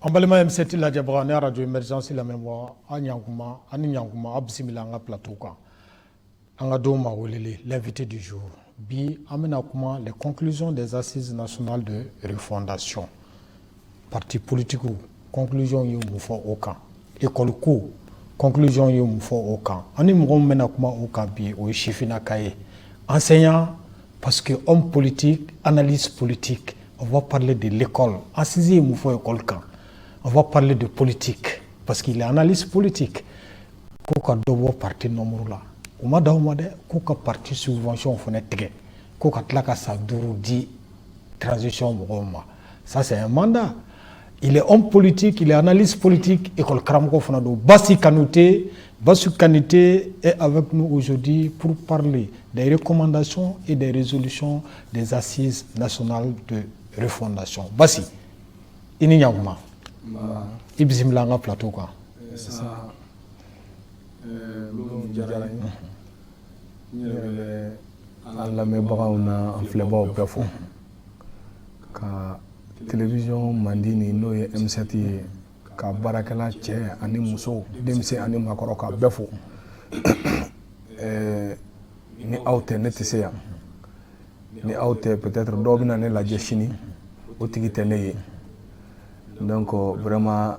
En balima M7 la jabra ne radio émergence la mémoire Anyankuma ani Nyankuma absimila nga plateau kan anga do ma wolele l'invité du jour bi amena kuma les conclusions des assises nationales de refondation parti politique ou conclusion yu mu fo aucun école ko conclusion yu mu fo aucun ani mo mena kuma aucun bi o chifina kaye enseignant parce que homme politique analyse politique on va parler de l'école en sixième mu fo école kan. On va parler de politique, parce qu'il est analyste politique. Koka dobo parti nombre là. Oma daumade koka parti subvention fenêtre. Koka tlaka sa duru di transition moma. Ça c'est un mandat. Il est homme politique, il est analyste politique. École Kramko Fonado. Bassi Kanouté, Basu Kanité est avec nous aujourd'hui pour parler des recommandations et des résolutions des assises nationales de refondation. Bassi, Ininyaguma. Ibzimla nga plateau quoi. Ça lu jara ni le alla me barawna en flebo befo ka télévision mandini no ye M7 ka barakala che ani muso demse ani makoro ka befo ni awte netese ya ni awte peut-être dobina ne la jeshini o tigi tene donc vraiment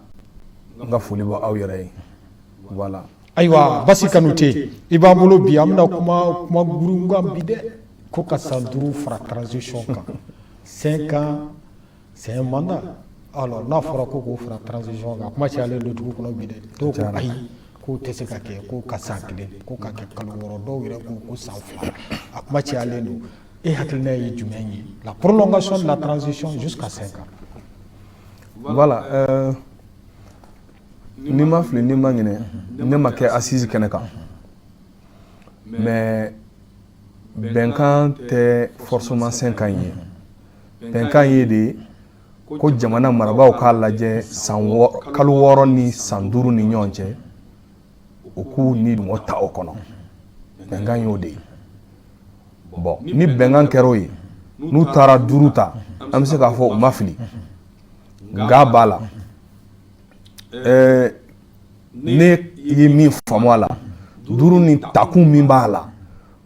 nga foli ba aw yere voilà aywa Bassi Kanouté iba bolo bi amna kuma guru ngam bide ko ka sanduru fra transition kan 5 ans c'est un mandat alors na fora ko fra transition kan kuma ci ale do tugu kono bide to ko ay ko tese ka ke ko ka sankle ko ka ke kalo woro do wire ko sanfla kuma ci ale no e hakilna yi jumeni la prolongation de la transition jusqu'à 5 ans. Voilà, ni ma fili ni ma ngine ne ma kɛ assise kɛnɛ kan mais bɛnkan tɛ forcément 5 ans ye bɛnkan ye de ko jamana marabaaw k'a lajɛ kalo 6 ni san 5 ni ɲɔgɔn cɛ u k'u ni o ta o kɔnɔ bɛnkan y'o de ye bon ni bɛnkan kɛra o ye n'u taara 5 ta an bɛ se k'a fɔ u ma fili nga bala ne ye min faamu a la 5 ni takun min b'a la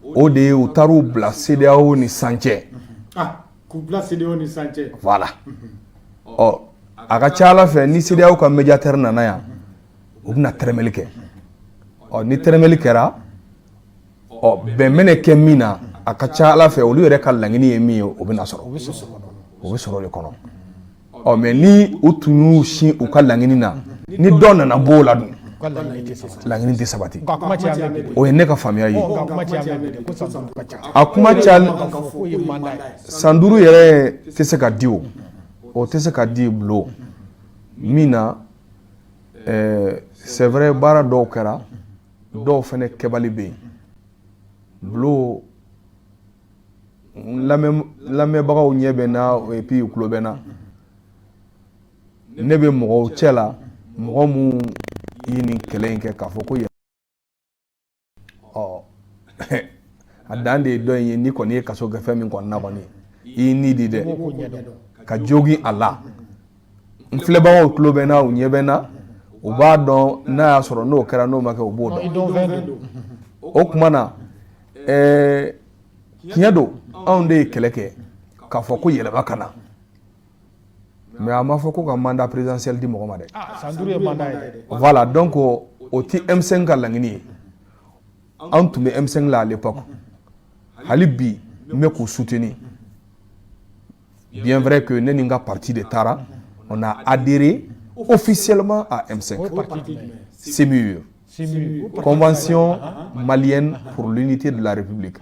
o de ye u taar'u bila CEDEAO ni sancɛ k'u bila CEDEAO ni sancɛ voilà ɔ a ka ca Ala fɛ ni CEDEAO ka médiateur nana yan u bɛna tɛrɛmɛli kɛ ɔ ni tɛrɛmɛli kɛra ɔ bɛn bɛna kɛ min na a ka ca Ala fɛ olu yɛrɛ ka laɲini ye min ye o bɛna sɔrɔ o bɛ sɔrɔ de kɔnɔ ɔ mais ni u tun y'u sin u ka laɲini na ni dɔ nana b'o la dun laɲini tɛ sabati o ye ne ka faamuya ye a kuma cayali san 5 yɛrɛ tɛ se ka di o tɛ se ka di bulo min na c'est vrai baara dɔw kɛra dɔw fɛnɛ kɛbali bɛ yen bulo lamɛnbagaw ɲɛ bɛ na et puis u tulo bɛ na ne bɛ mɔgɔw cɛ la mɔgɔ mun yi nin kɛlɛ in kɛ k'a fɔ ko a dan de ye dɔ in ye ni kɔni ye kaso kɛ fɛn min kɔni na kɔni i ni di dɛ ka jogi a la n filɛbagaw tulo bɛ na u ɲɛ bɛ na u b'a dɔn n'a y'a sɔrɔ n'o kɛra n'o ma kɛ u b'o dɔn o tuma na tiɲɛ don anw de ye kɛlɛ kɛ k'a fɔ ko yɛlɛma ka na mais a m'a fɔ ko ka mandat présidentiel di mɔgɔ ma dɛ voilà donc o ti M5 ka laɲini ye an tun bɛ M5 la à l'époque hali bi n bɛ k'u soutenir bien vrai que ne ni n ka parti de taara on a adhéré officiellement à M5 CMU Convention malienne pour l'unité de la République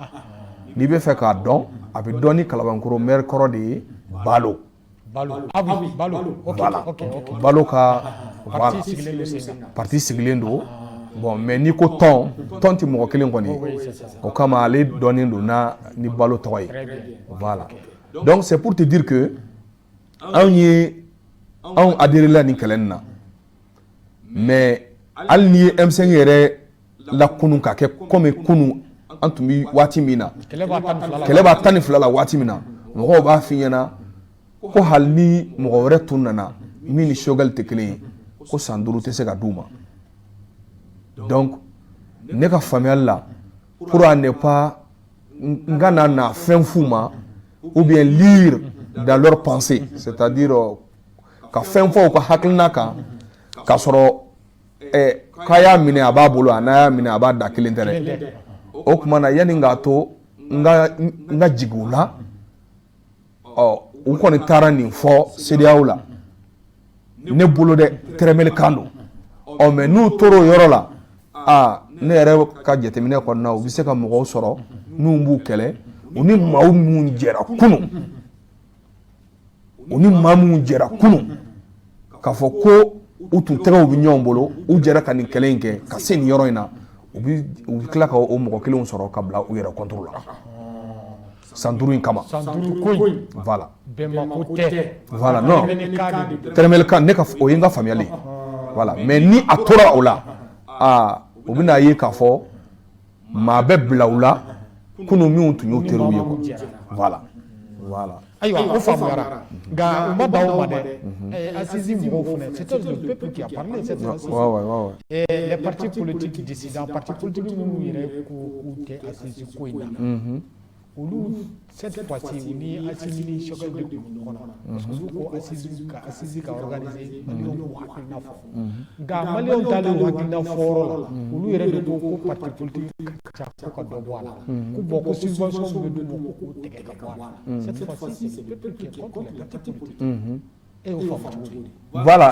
n'i bɛ fɛ k'a dɔn a bɛ dɔn ni Kalabankɔrɔ maire kɔrɔ de ye Balo Balo ka voilà parti sigilen don bon mais ni ko tɔn tɛ mɔgɔ kelen kɔni o kama ale dɔnnen don ni Balo tɔgɔ ye voilà donc c'est pour te dire que anw adhéré la nin kɛlɛ nin na mais hali ni ye M5 yɛrɛ la kunun ka kɛ comme kunun an tun bɛ waati min na kɛlɛ b'a 12 la waati min na mɔgɔw b'a f'i ɲɛna ko hali ni mɔgɔ wɛrɛ tun nana min ni Choguel tɛ kelen ye ko san 5 tɛ se ka d'u ma donc ne ka faamuyali la pour à ne pas n kana na fɛn f'u ma ou bien lire dans leurs pensées c'est-à-dire ka fɛn fɔ u ka hakilina kan k'a sɔrɔ k'a y'a minɛ a b'a bolo a n'a y'a minɛ a b'a da kelen tɛ dɛ o tuma na yanni k'a to n ka jigin u la u kɔni taara nin fɔ CEDEAO la ne bolo dɛ tɛrɛmɛlikan don mais n'u tora o yɔrɔ la ne yɛrɛ ka jateminɛ kɔnɔna u bɛ se ka mɔgɔw sɔrɔ n'u b'u kɛlɛ u ni maa minnu jɛra kunun k'a fɔ ko u tun tɛgɛw bɛ ɲɔgɔn bolo u jɛra ka nin kɛlɛ in kɛ ka se nin yɔrɔ in na u bɛ tila ka o mɔgɔ kelenw sɔrɔ ka bila u yɛrɛ contre la san 5 in kama voilà voilà non tɛrɛmɛlikan ne ka o ye n ka faamuyali voilà mais ni a tora o la u bɛna ye k'a fɔ maa bɛ bila u la kunun minnu tun y'o teriw ye quoi voilà ayiwa o faamuyara nka u ma ban o ma dɛ Assisi mɔgɔw fana c'était le peuple qui a parlé cette fois-ci les partis politiques dissidents partis politiques minnu yɛrɛ ko k'u tɛ Assisi ko in na olu cette fois-ci u ni Assimi ni Choguel de kun ɲɔgɔn na parce que olu ko Assisi ka organiser maliyɛnw k'u hakilina fɔ nka maliyɛnw taalen u hakilina fɔ yɔrɔ la olu yɛrɛ de ko parti politique ka ca ko ka dɔ bɔ a la ko bon ko subvention bɛ d'u ma ko k'u tigɛ ka bɔ a la cette fois-ci c'est le peuple qui est contre les partis politiques et o faamu cogo di voilà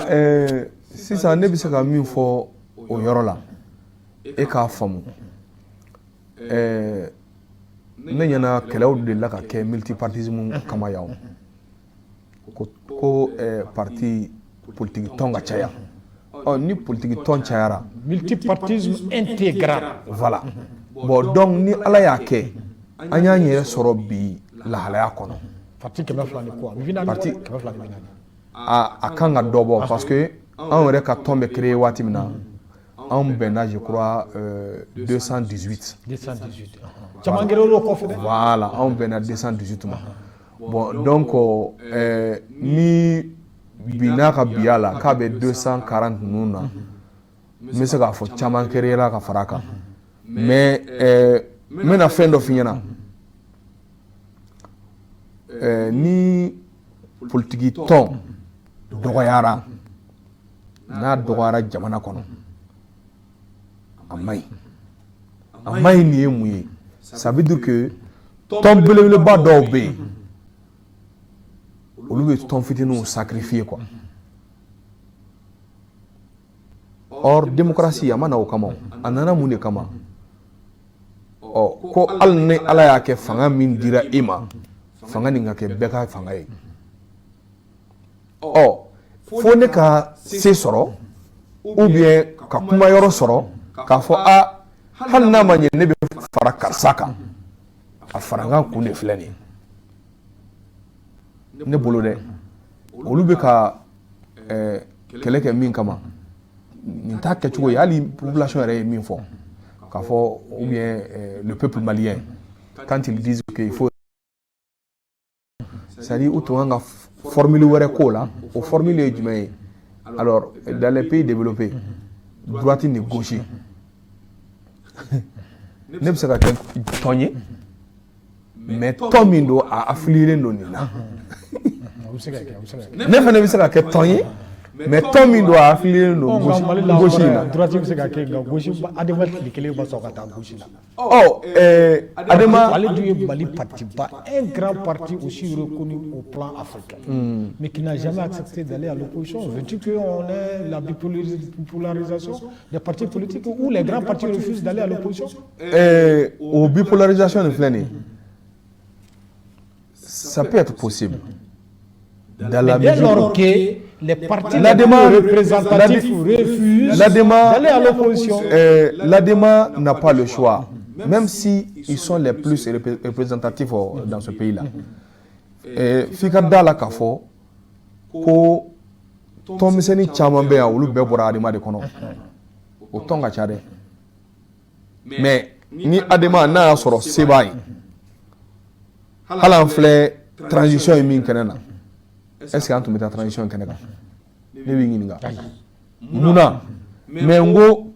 sisan ne bɛ se ka min fɔ o yɔrɔ la e k'a faamu ne ɲɛna kɛlɛw de la ka kɛ multipartisme kama yan ko parti politique tɔn ka caya ni politique tɔn cayara multipartisme intégral voilà bon donc ni Ala y'a kɛ an y'an yɛrɛ sɔrɔ bi lahalaya kɔnɔ parti 200 ni kɔ parti 200 ni a kan ka dɔ bɔ parce que an yɛrɛ ka tɔn bɛ créer waati min na an bɛnna je crois 218 caman gɛrɛ olu kɔfɛ dɛ voilà an bɛnna 218 ma bon donc ni bi n'a ka bi a la k'a bɛ 240 ninnu na n bɛ se k'a fɔ caman kɛra ka fara a kan mais n bɛna fɛn dɔ f'i ɲɛna ni politiki tɔn dɔgɔyara n'a dɔgɔyara jamana kɔnɔ a maɲi nin ye mun ye ça veut dire que tɔn belebeleba dɔw bɛ yen olu bɛ tɔn fitininw sacrifier quoi or démocratie a ma na o kama a nana mun de kama ko hali ni Ala y'a kɛ fanga min dira i ma fanga nin ka kɛ bɛɛ ka fanga ye fo ne ka se sɔrɔ ou bien ka kuma yɔrɔ sɔrɔ k'a fɔ hali n'a ma ɲɛ ne bɛ fara karisa kan a fara n ka kun de filɛ nin ye ne bolo dɛ olu bɛ ka kɛlɛ kɛ min kama nin t'a kɛcogo ye hali population yɛrɛ ye min fɔ k'a fɔ ou bien le peuple malien quand ils disent qu'il faut c'est-à-dire u tun kan ka formule wɛrɛ k'o la o formule ye jumɛn ye alors dans les pays développés droite ni gauche ne bɛ se ka kɛ tɔn ye mais tɔn min don a affilié don nin na ne fana bɛ se ka kɛ tɔn ye mais tɔn min don a affilié don gauche in na droite bɛ se ka kɛ nka gauche Adama tile kelen ma sɔn ka taa gauche la Adama ale dun ye Mali parti ba un grand parti aussi reconnu au plan africain mais qui n'a jamais accepté d'aller à l'opposition. Veux-tu qu'on ait la bipolarisation des partis politiques où les grands partis refusent d'aller à l'opposition? Au bipolarisation de Flani, ça peut être possible. Dans la mesure que les partis représentatifs refusent d'aller à l'opposition. L'ADEMA n'a pas le choix, même si ils sont les plus représentatifs dans ce pays-là. Fika dala kafo ko tomiseni caman bɛ yan olu bɛɛ bɔra ADEMA de kɔnɔ o tɔn ka ca dɛ mais ni ADEMA n'a y'a sɔrɔ se b'a ye hali an filɛ transition ye min kɛnɛ na est-ce que an tun bɛ taa transition kɛnɛ kan ne bɛ ɲininka munna mais n ko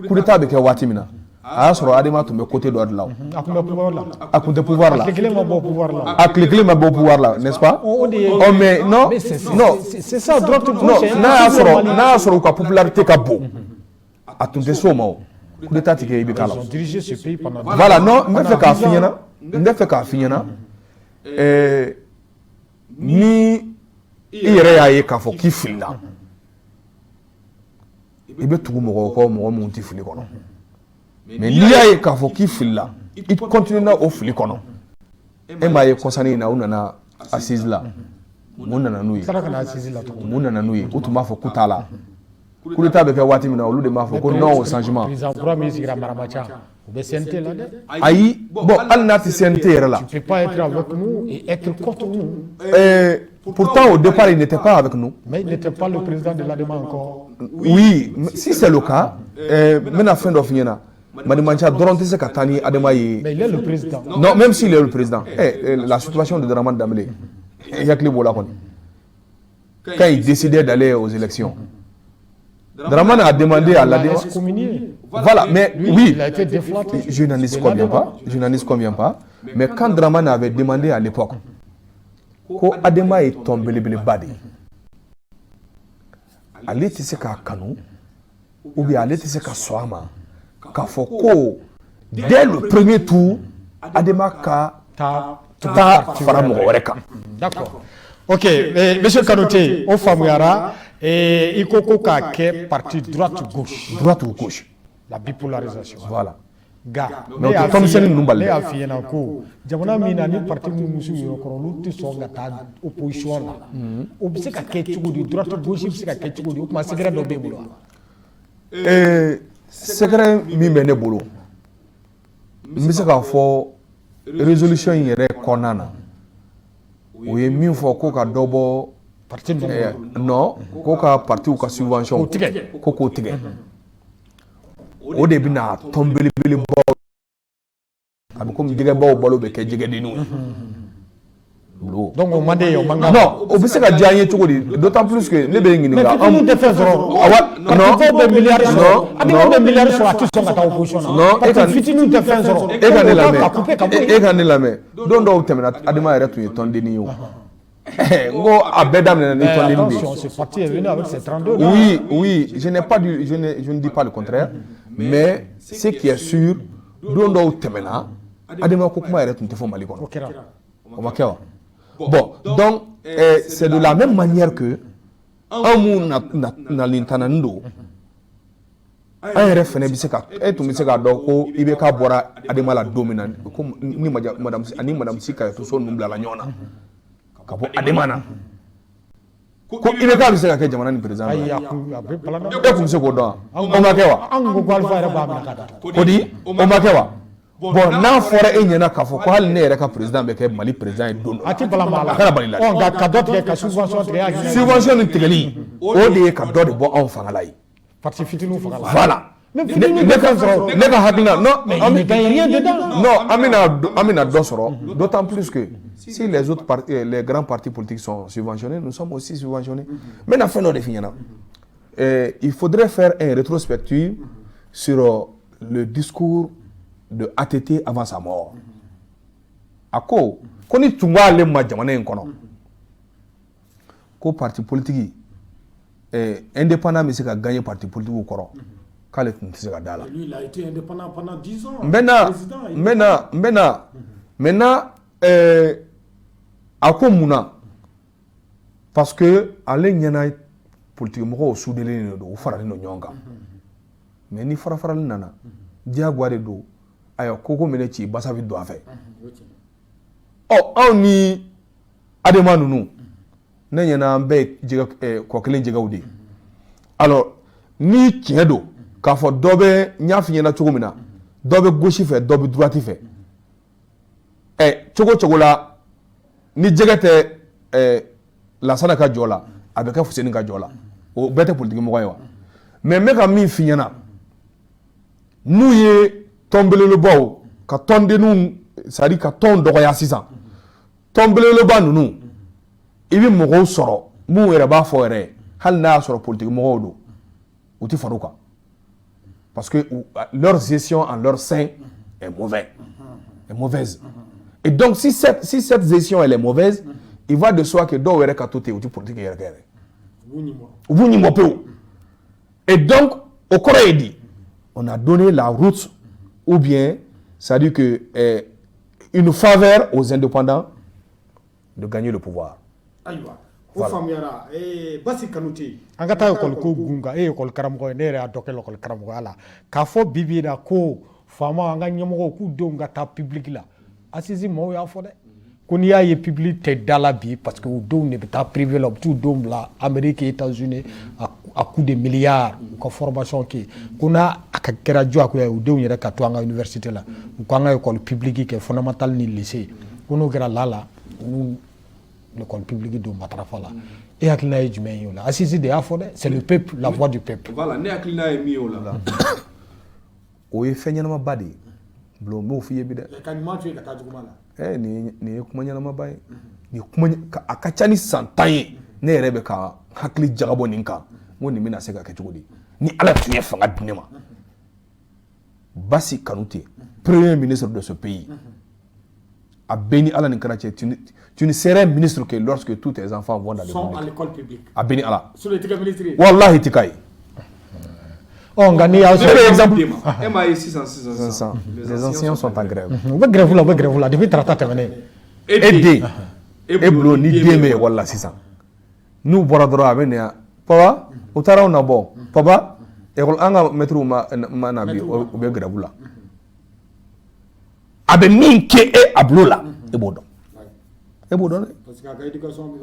coup d'état bɛ kɛ waati min na a y'a sɔrɔ Adama tun bɛ côté dɔ de la a tun bɛ pouvoir la a tun tɛ pouvoir la a tile kelen ma bɔ pouvoir la a tile kelen ma bɔ pouvoir la n'est-ce pas o de ye oh mais non non c'est ça droite non gauche n'a y'a sɔrɔ u ka popularité ka bon a tun tɛ s'o ma o coup d'état tɛ kɛ i bɛ k'a la ils ont dirigé ce pays pendant voilà non n bɛ fɛ k'a f'i ɲɛna ni i yɛrɛ y'a ye k'a fɔ k'i filila i bɛ tugu mɔgɔw kɔ mɔgɔ minnu tɛ fili kɔnɔ mais n'i y'a ye k'a fɔ k'i filila i continue o fili kɔnɔ e m'a ye kɔsanni in na u nana assise la mun nana n'u ye sara kana assise la tugun mun nana n'u ye u tun b'a fɔ k'u t'a la coup d'état bɛ kɛ waati min na olu de b'a fɔ ko non au changement président kura min sigira Maramacha u bɛ CNT la dɛ ayi bon hali n'a tɛ CNT yɛrɛ la tu peux pas être avec nous et être contre nous pourtant au départ il n'était pas avec nous mais il n'était pas le président de l'ADEMA encore oui si c'est le cas n bɛna fɛn dɔ f'i ɲɛna Madimancha dɔrɔn tɛ se ka taa ni Adama ye mais il est le président non même s'il est le président la situation de Dramane Dambélé yakili b'o la kɔni quand il décidait d'aller aux élections Dramane a demandé à l'ADEMA voilà mais lui, oui il a été déflaté je n'en conviens pas mais quand Dramane avait demandé à l'époque ko Adama ye tɔn belebeleba de ye ale tɛ se k'a kanu ou bien ale tɛ se ka sɔn a ma k'a fɔ ko dès le premier tour Adama ka taa fara mɔgɔ wɛrɛ kan. D'accord. Ok, monsieur Kanouté, o faamuyara i ko ko k'a kɛ parti droite ou gauche. La bipolarisation. Voilà. Nka mais o tɛ tɔnmisɛnnin ninnu bali ne dɛ. y'a f'i ɲɛna ko jamana min na ni parti minnu s'u yɛrɛ kɔrɔ olu tɛ sɔn ka taa opposition la o bɛ se ka kɛ cogo di droite gauche bɛ se ka kɛ cogo di o tuma secret dɔ b'e bolo wa. Secret min bɛ ne bolo n bɛ se k'a fɔ résolution in yɛrɛ kɔnɔna na o ye min fɔ ko ka dɔ bɔ parti non ko ka partiw ka subvention ko k'o tigɛ o de bɛna tɔn belebelebaw a bɛ komi jɛgɛbaw balo bɛ kɛ jɛgɛdenninw ye. donc o man d'e ye o man kan. non o bɛ se ka diya n ye cogo di d'autant plus que ne bɛ ɲininka. mais fitininw tɛ fɛn sɔrɔ. parti bɛ miliyari sɔrɔ Adama bɛ miliyari sɔrɔ a tɛ sɔn ka taa opposition na. non parce que fitininw tɛ fɛn sɔrɔ. e ka ne lamɛn e ka ne lamɛn don dɔw tɛmɛna Adama yɛrɛ tun ye tɔndennin ye o. n ko a bɛɛ daminɛna ni tɔndennin de ye. attention ce parti est venu avec ses 32. oui je ne dis pas le contraire mais ce qui est sûr don dɔw tɛmɛna Adama ko kuma yɛrɛ tun tɛ fɔ Mali kɔnɔ. o kɛra. o ma kɛ wa. bon donc c'est de la même manière que anw mun nalen tananin don an yɛrɛ fɛnɛ bɛ se ka e tun bɛ se k'a dɔn ko i bɛ k'a bɔra Adama la don min na ko ni madame Si Kayatu ninnu bilala ɲɔgɔn na ka bɔ Adama na ko i bɛ k'a bɛ se ka kɛ jamana ni président ye. ayi a bɛ balan dɛ. e tun bɛ se k'o dɔn wa. o ma kɛ wa. an ko ko Alifa yɛrɛ b'a minɛ ka taa. o di o ma kɛ wa. bon n'a fɔra e ɲɛna k'a fɔ ko hali ne yɛrɛ ka président bɛ kɛ Mali président ye don dɔ a tɛ balan maa la. a kana bali la dɛ. nka ka dɔ tigɛ ka subvention tigɛ y'a hinɛ. subvention ni tigɛli o de ye ka dɔ de bɔ anw fanga la ye. parti fitininw fanga la. voilà. mais fitininw tɛ fɛn sɔrɔ. ne ka hakilina non mais il ne gagne rien dedans. non an bɛna dɔ sɔrɔ d'autant plus que si les autres partis les grands partis politiques sont subventionnés nous sommes aussi subventionnés. n bɛna fɛn dɔ de f'i ɲɛna il faudrait faire un rétrospective sur le discours de ATT avant sa mort. A ko ni tun b'ale ma jamana in kɔnɔ ko parti politique indépendant bɛ se ka gagner parti politique kɔrɔ k'ale tun tɛ se ka da la. lui il a été indépendant pendant 10 ans. maintenant a ko mun na parce que ale ɲɛna politique mɔgɔw soudelen don u faralen don ɲɔgɔn kan mais ni farafarali nana diyagoya de don ayiwa ko minɛ ci basa bɛ don a fɛ. anw ni Adama ninnu ne ɲɛna an bɛɛ ye kɔ kelen jɛgɛw de ye. alors ni tiɲɛ don k'a fɔ dɔ bɛ n y'a f'i ɲɛna cogo min na dɔ bɛ gauche fɛ dɔ bɛ droite fɛ cogo cogo la ni jɛgɛ tɛ Lansana ka jɔ la a bɛ kɛ Fuseni ka jɔ la o bɛɛ tɛ politique mɔgɔ ye wa mais n bɛ ka min f'i ɲɛna n'u ye tɔn belebelebaw ka tɔndenninw c'est à dire ka tɔn dɔgɔya sisan tɔn belebeleba ninnu i bɛ mɔgɔw sɔrɔ mun yɛrɛ b'a fɔ yɛrɛ hali n'a y'a sɔrɔ politique mɔgɔw don u tɛ far'u kan parce que leur gestion en leur sein est mauvaise et donc si cette gestion elle est mauvaise il va de soi que dɔw yɛrɛ ka to ten u tɛ politique yɛrɛ kɛ yɛrɛ u b'u ɲinbɔ pewu et donc au kɔrɔ ye di on a donné la route ou bien c'est-à-dire que une faveur aux indépendants de gagner le pouvoir. O faamuyara Basi Kanute an ka taa école ko gunga école karamɔgɔ ne yɛrɛ y'a dɔ kɛ école karamɔgɔya la k'a fɔ bi bi in na ko faama an ka ɲɛmɔgɔw k'u denw ka taa public la Assisi maaw y'a fɔ dɛ ko n'i y'a ye public tɛ da la bi parce que u denw de bɛ taa privé la u bɛ t'u denw bila Amérique États-Unis à coup de milliards u ka formation kɛ ko n'a ka kɛra diyagoya ye u denw yɛrɛ ka to an ka université la u k'an ka école publique kɛ fondamentale ni lycée ko n'o kɛra la l'école publique de matrafa la et hakilina ye jumɛn ye o la Assisi de y'a fɔ dɛ c'est le peuple la voix du peuple voilà ne hakilina ye min ye o la o ye fɛn ɲɛnamaba de ye bulon m'o f'i ye bi dɛ ka ɲuman to yen ka taa juguman la nin ye kuma ɲɛnamaba ye nin kuma a ka ca ni san 10 ye ne yɛrɛ bɛ ka hakili jagabɔ nin kan n ko nin bɛna se ka kɛ cogo di ni Ala tun ye fanga di ne ma Basi Kanute premier ministre de ce pays a béni Ala ni kɛra cɛ tu ne serais ministre que lorsque tous tes enfants vont dans l'école publique a béni Ala sur le tigɛ ministre wallahi tɛ k'a ye nka n'i y'a sɔrɔ exemple e m'a ye sisan les anciens sont en grève u bɛ grève la depuis tarata tɛmɛnen e den e bolo ni den bɛ école la sisan n'u bɔra dɔrɔn a bɛ na yan papa u taara anw nabɔ papa école an ka maîtres ma na bi u bɛ grève la a bɛ min kɛ e a bolo la e b'o dɔn dɛ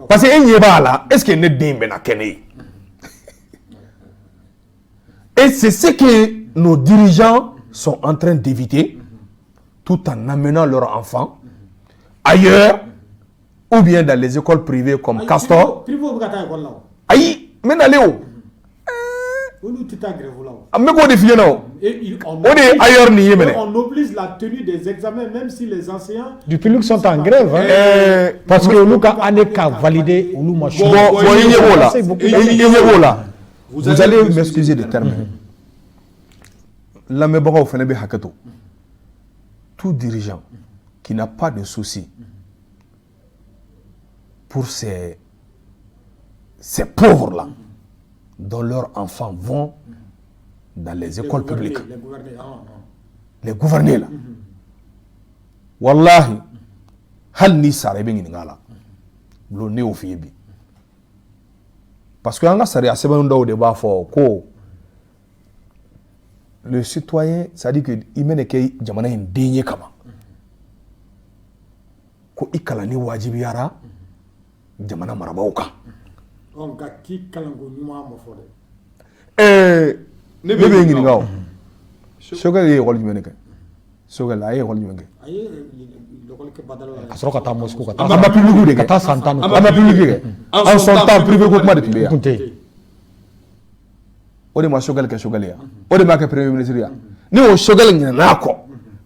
parce que e ɲɛ b'a la est ce que ne den bɛna kɛ ne ye et c'est ce que nos dirigeants sont en train d'éviter tout en amenant leurs enfants ailleurs ou bien dans les écoles privées comme Castor. Aïe, mais n'allez où? Mais quoi de fier on est ailleurs ni yémen. On oblige la tenue des examens même si les enseignants du public sont en grève parce que nous quand on a validé ou nous machin. Vous allez m'excuser de terme. La mebara au fenebe hakato. Tout dirigeant qui n'a pas de souci pour ces pauvres-là, dont leurs enfants vont dans les écoles publiques. Les gouvernés là. Wallahi, hal ni sarebe ngala. Lo ne ofiebi. Parce que anga sari asebanu dawo de ba fo ko le citoyen, ça dit que il mène que jamana indénié kama. Ko ikala ni wajibi yara jamana marabauka. On ga ki kalango nyuma mo fode. Ne be ngi ngaw. Sogal ye wol jumene ke. Sogal ay wol jumene ke. Ay lokol ke badala. Kasro kata Moscou kata. Amba public de kata santanu. Amba public de. En son temps privé ko kuma de tibeya. O de ma sogal ke sogal ya. O de ma ke premier ministre ya. Ni o sogal ngi na ko.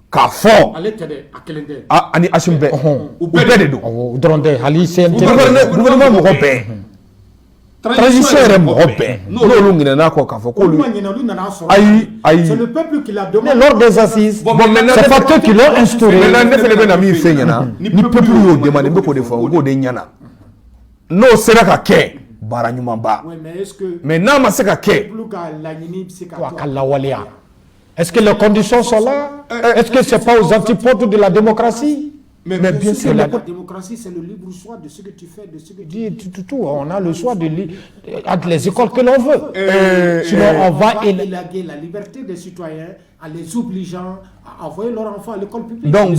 Ka fo. Ale tede akelende. Ani asumbe. U be de do. O dronde hali CNT. Gouvernement mo ko be. Transition est robé. Non, c'est le peuple qui l'a demandé lors des assises. Bon, maintenant, c'est pas eux qui l'ont instauré. Maintenant, ne fait pas fait yana. Ni peuple nous demande beaucoup de fois. Go de nyana. No, c'est là qu'à baranyumamba. Oui, mais est-ce que maintenant, ma c'est qu'à est-ce que les conditions sont là? Est-ce que c'est pas aux antipodes de la démocratie? Mais bien sûr, la démocratie, c'est le libre choix de ce que tu fais, de ce que tu dis. Tout. On a le choix de entre les écoles que l'on veut. Sinon, on va élaguer la liberté des citoyens en les obligeant à envoyer leurs enfants à l'école publique. Donc,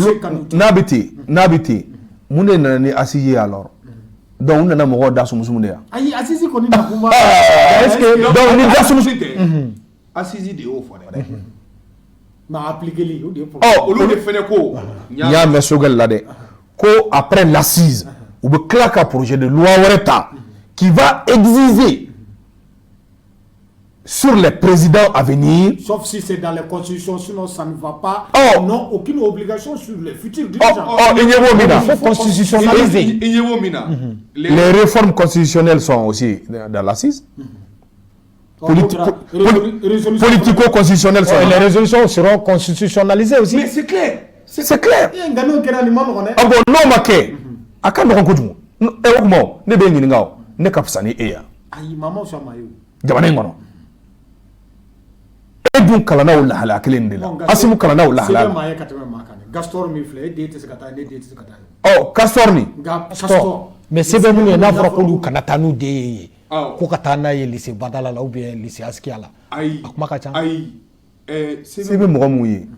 n'habité, moune nani assisi alors. Donc, on a mon da sumusumune. Aïe, assisi qu'on est dans est-ce que donc on est da sumusumune? Assisi de haut fodé. Il y a un sogal là après l'assise, ou be claque un projet de loi qui va exiger sur les présidents à venir. Sauf si c'est dans les constitutions, sinon ça ne va pas. Oh. Ils n'ont aucune obligation sur les futurs dirigeants. Il faut constitutionnaliser. Les réformes constitutionnelles sont aussi dans l'assise. Politico-constitutionnelles sont. Les résolutions seront constitutionnalisées aussi. Mais c'est clair. C'est clair. Non, maké. Aka no ko ne be ngini ngaw ne kapsani eya. Ayi mama so mayo. Jamane ngono. Edun kalana wala hala kilindila. Asimu kalana wala hala. Maye katame makane. Gastor mi fle date sekata ne date sekata. Oh, Castor ni. Gastor. Mais c'est bien nous na fera ko lu kanata nu de. Ko katana ye lycée Badala la ou bien lycée Askiala. Ayi. Akuma kacha. Ayi. C'est bien mo muyi.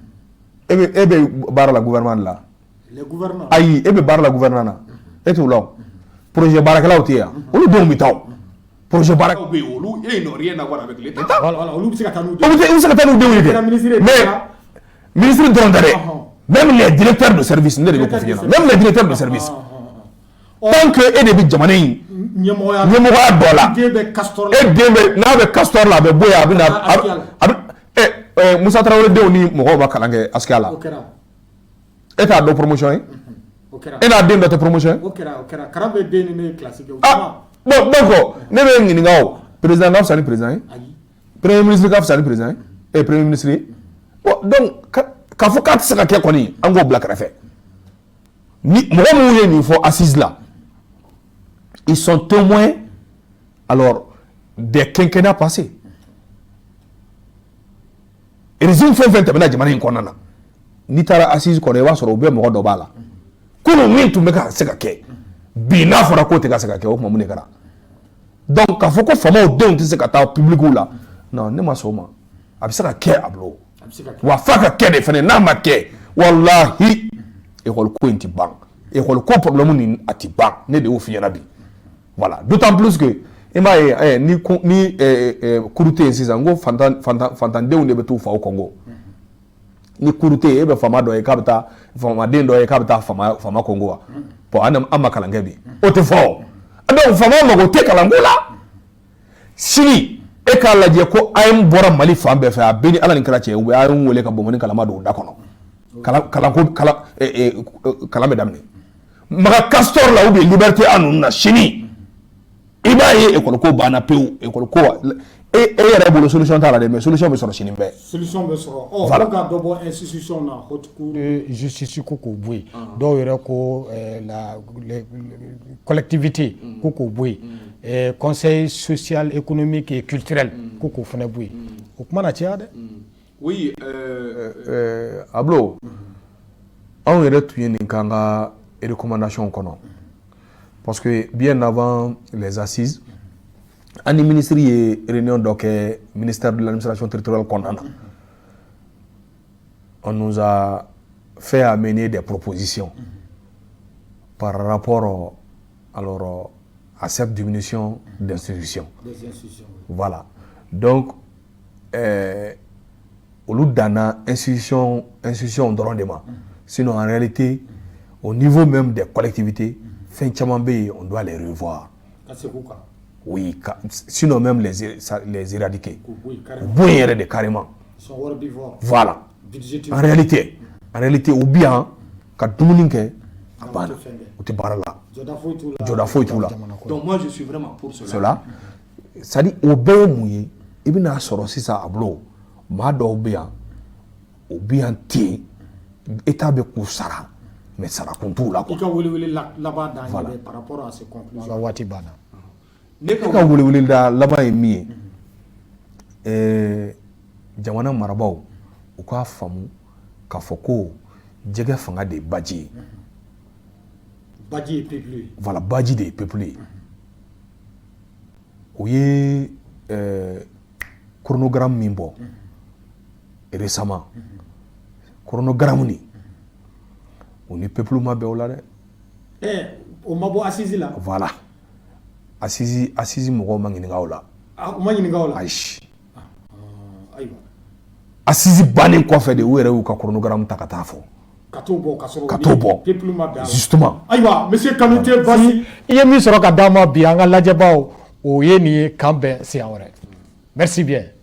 Ebe bar la gouvernement là. Les gouvernants. Ayi, ebe bar la gouvernement. Et tout là. Projet Barakala outia. On le donne mitao. Projet Barak. Ils n'ont rien à voir avec l'État. Voilà, on l'oublie qu'à nous. Mais ministre de même les directeurs de service, même les directeurs de service. Tant que et des Jamani, Nyemoya Dola, et des Castor là, Boya, Moussa Traoré de Oni, Moroba Kalange, Askala. Et à deux promotions. Et à deux de promotion. Ah, bon, d'accord. Ne venez pas. Président Gaf, c'est le président. Premier ministre Gaf, c'est le président. Et premier ministre. Bon, donc, quand vous avez ce qu'il y a, on va black refait. Moi, il faut assise là. Ils sont témoins, alors, des quinquennats passés. Et les gens font 20 ans, ils ont dit, ni tara assise qu'on est sur le bien mort d'Obala. Qu'on met tout le monde à ce qu'il y a. Bina fera côté à ce qu'il y a au moment où donc, quand faut qu'on fasse au don de ce qu'il y a au public là. Non, ne m'a somme. Abisa ka ke ablo. Wa faka ke de fene na ma ke. Wallahi e ko ko inti bang. E ko ko problème ni ati bang ne de ofi yana bi. Voilà, d'autant plus que ni kuruté sizango fantan de ne betu fa au Congo. Ni kuruté e be fama do e kabta fama den do e kabta fama Congo. Pour anam amakalangebi. O te fo. Donc fama mo te kalangola. Sini e ka lajɛ ko ayem bɔra Mali fan bɛɛ fɛ a bɛ ni Ala ni kira cɛ u bɛ ayem wele ka bomoni kalama don da kɔnɔ kalan bɛ daminɛ maga Castor la ou bien Liberté a ninnu na sini i b'a ye école ko banna pewu école ko e yɛrɛ bolo solution t'a la dɛ mais solution bɛ sɔrɔ sini bɛɛ. Solution bɛ sɔrɔ ɔ voilà. Ka dɔ bɔ institution na haute cour de justice ko k'o bɔ yen dɔw yɛrɛ ko la collectivité ko k'o bɔ yen conseil social économique et culturel ko k'o fana bɔ yen o kuma na caya dɛ. Oui. Ablo anw yɛrɛ tun ye nin k'an ka recommandation kɔnɔ parce que bien avant les assises. Un ministre est réunion donc ministère de l'administration territoriale condamné. On nous a fait amener des propositions par rapport alors à cette diminution d'institutions. Voilà. Donc au lieu d'ana institution droit de main. Sinon en réalité au niveau même des collectivités, fin on doit les revoir. Oui, sinon même les éradiquer. Oui, carrément. Voilà. En réalité, ou bien, quand tout le monde est donc moi je suis vraiment pour cela. Ça dit, au bien mouillé, et bien à sortir ça à blo, mado ou bien té, état de coussara, mais ça raconte tout là. Là-bas par rapport à ces conclusions. Ne ka wuli da laban ye min ye jamana marabaw u k'a faamu k'a fɔ ko jɛgɛ fanga de ye baji ye. Baji est peuplé. Voilà, baji de ye peuplé. U ye chronogramme min bɔ récemment chronogramme ni u ni peuple ma bɛn o la dɛ. O ma bɔ assise la. Voilà. Assisi mɔgɔw ma ɲininka o la. U ma ɲininka o la. Ayi. Assisi bannen kɔfɛ de u yɛrɛ y'u ka chronogramme ta ka taa fɔ. Ka t'o bɔ ka sɔrɔ. Ka t'o bɔ. Justement. Ayiwa monsieur Kanouté Bassi. I ye min sɔrɔ ka d'an ma bi an ka lajɛbaaw o ye nin ye kan bɛn siɲɛ wɛrɛ. Merci bien.